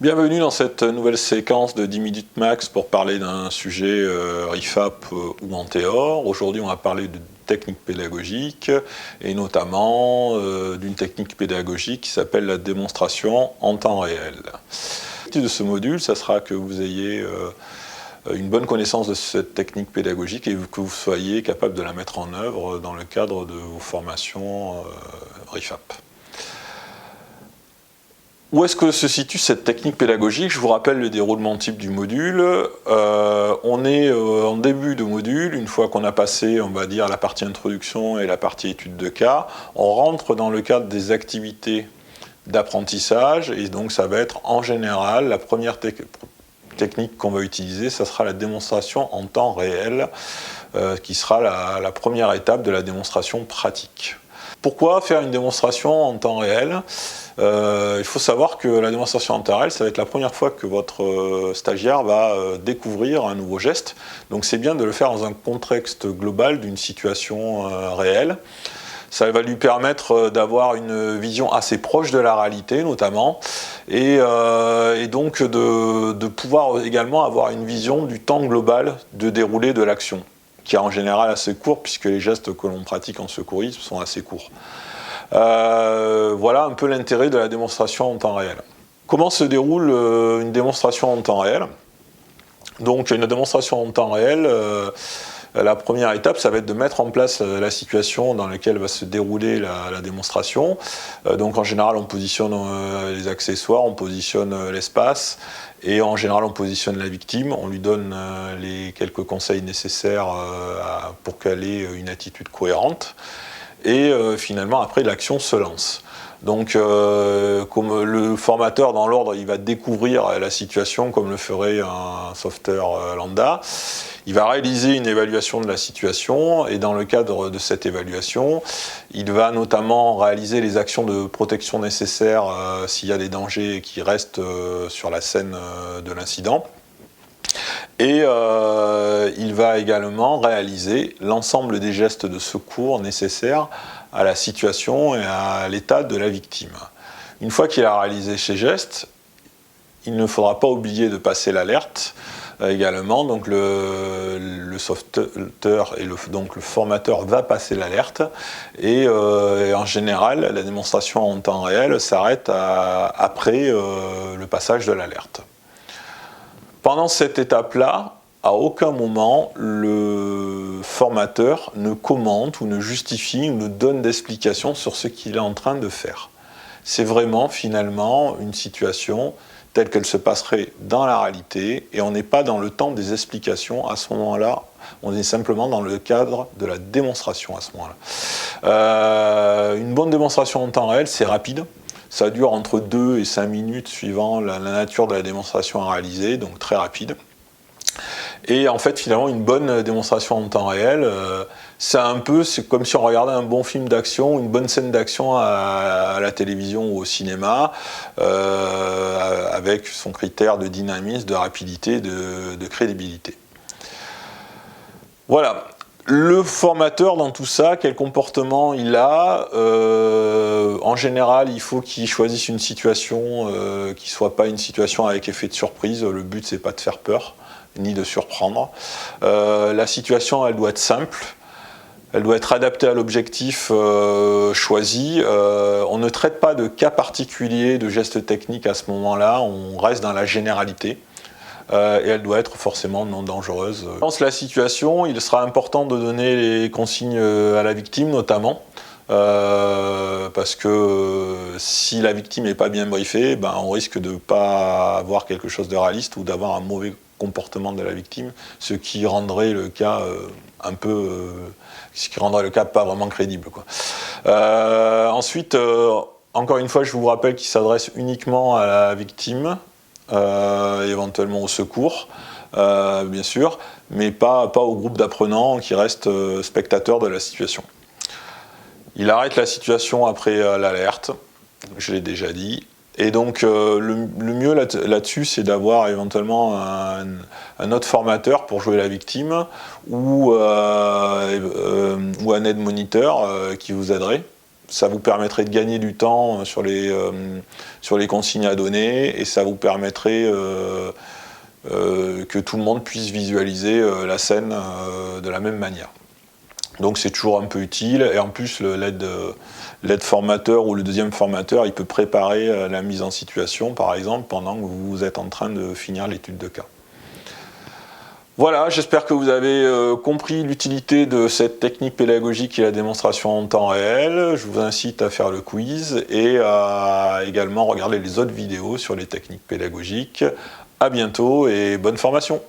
Bienvenue dans cette nouvelle séquence de 10 minutes max pour parler d'un sujet RIFAP ou Antéor. Aujourd'hui, on va parler de technique pédagogique et notamment d'une technique pédagogique qui s'appelle la démonstration en temps réel. L'objectif de ce module, ça sera que vous ayez une bonne connaissance de cette technique pédagogique et que vous soyez capable de la mettre en œuvre dans le cadre de vos formations RIFAP. Où est-ce que se situe cette technique pédagogique? Je vous rappelle le déroulement type du module. On est en début de module, une fois qu'on a passé, on va dire, la partie introduction et la partie étude de cas, on rentre dans le cadre des activités d'apprentissage, et donc ça va être en général, la première technique qu'on va utiliser, ça sera la démonstration en temps réel, qui sera la première étape de la démonstration pratique. Pourquoi faire une démonstration en temps réel? Il faut savoir que la démonstration en temps réel, ça va être la première fois que votre stagiaire va découvrir un nouveau geste. Donc c'est bien de le faire dans un contexte global d'une situation réelle. Ça va lui permettre d'avoir une vision assez proche de la réalité, notamment, et donc de pouvoir également avoir une vision du temps global de déroulé de l'action, qui est en général assez court, puisque les gestes que l'on pratique en secourisme sont assez courts. Voilà un peu l'intérêt de la démonstration en temps réel. Comment se déroule une démonstration en temps réel? Donc une démonstration en temps réel, la première étape, ça va être de mettre en place la situation dans laquelle va se dérouler la démonstration. Donc en général, on positionne les accessoires, on positionne l'espace, et en général, on positionne la victime, on lui donne les quelques conseils nécessaires pour qu'elle ait une attitude cohérente. Et finalement, après, l'action se lance. Donc, comme le formateur, dans l'ordre, il va découvrir la situation comme le ferait un sauveteur lambda. Il va réaliser une évaluation de la situation, et dans le cadre de cette évaluation, il va notamment réaliser les actions de protection nécessaires s'il y a des dangers qui restent sur la scène de l'incident. Et il va également réaliser l'ensemble des gestes de secours nécessaires à la situation et à l'état de la victime. Une fois qu'il a réalisé ces gestes, il ne faudra pas oublier de passer l'alerte également. Donc le sauveteur et donc le formateur va passer l'alerte, et en général, la démonstration en temps réel s'arrête après le passage de l'alerte. Pendant cette étape-là, à aucun moment, le formateur ne commente ou ne justifie ou ne donne d'explication sur ce qu'il est en train de faire. C'est vraiment, finalement, une situation telle qu'elle se passerait dans la réalité, et on n'est pas dans le temps des explications à ce moment-là, on est simplement dans le cadre de la démonstration à ce moment-là. Une bonne démonstration en temps réel, c'est rapide. Ça dure entre 2 et 5 minutes suivant la nature de la démonstration à réaliser, donc très rapide. Et en fait, finalement, une bonne démonstration en temps réel, c'est comme si on regardait un bon film d'action, une bonne scène d'action à la télévision ou au cinéma, avec son critère de dynamisme, de rapidité, de crédibilité. Voilà. Le formateur dans tout ça, quel comportement il a? En général, il faut qu'il choisisse une situation qui ne soit pas une situation avec effet de surprise. Le but, c'est pas de faire peur, ni de surprendre. La situation, elle doit être simple. Elle doit être adaptée à l'objectif choisi. On ne traite pas de cas particuliers, de gestes techniques à ce moment-là. On reste dans la généralité. Et elle doit être forcément non dangereuse. Dans la situation, il sera important de donner les consignes à la victime, notamment, parce que si la victime n'est pas bien briefée, on risque de ne pas avoir quelque chose de réaliste ou d'avoir un mauvais comportement de la victime, ce qui rendrait le cas pas vraiment crédible, quoi. Ensuite, encore une fois, je vous rappelle qu'il s'adresse uniquement à la victime, éventuellement au secours, bien sûr, mais pas au groupe d'apprenants qui restent spectateurs de la situation. Il arrête la situation après l'alerte, je l'ai déjà dit, et donc le mieux là-dessus, c'est d'avoir éventuellement un autre formateur pour jouer la victime, ou un aide-moniteur qui vous aiderait. ça vous permettrait de gagner du temps sur les consignes à donner, et ça vous permettrait que tout le monde puisse visualiser la scène de la même manière. Donc c'est toujours un peu utile, et en plus l'aide formateur ou le deuxième formateur, il peut préparer la mise en situation, par exemple, pendant que vous êtes en train de finir l'étude de cas. Voilà, j'espère que vous avez compris l'utilité de cette technique pédagogique qui est la démonstration en temps réel. Je vous incite à faire le quiz et à également regarder les autres vidéos sur les techniques pédagogiques. À bientôt et bonne formation!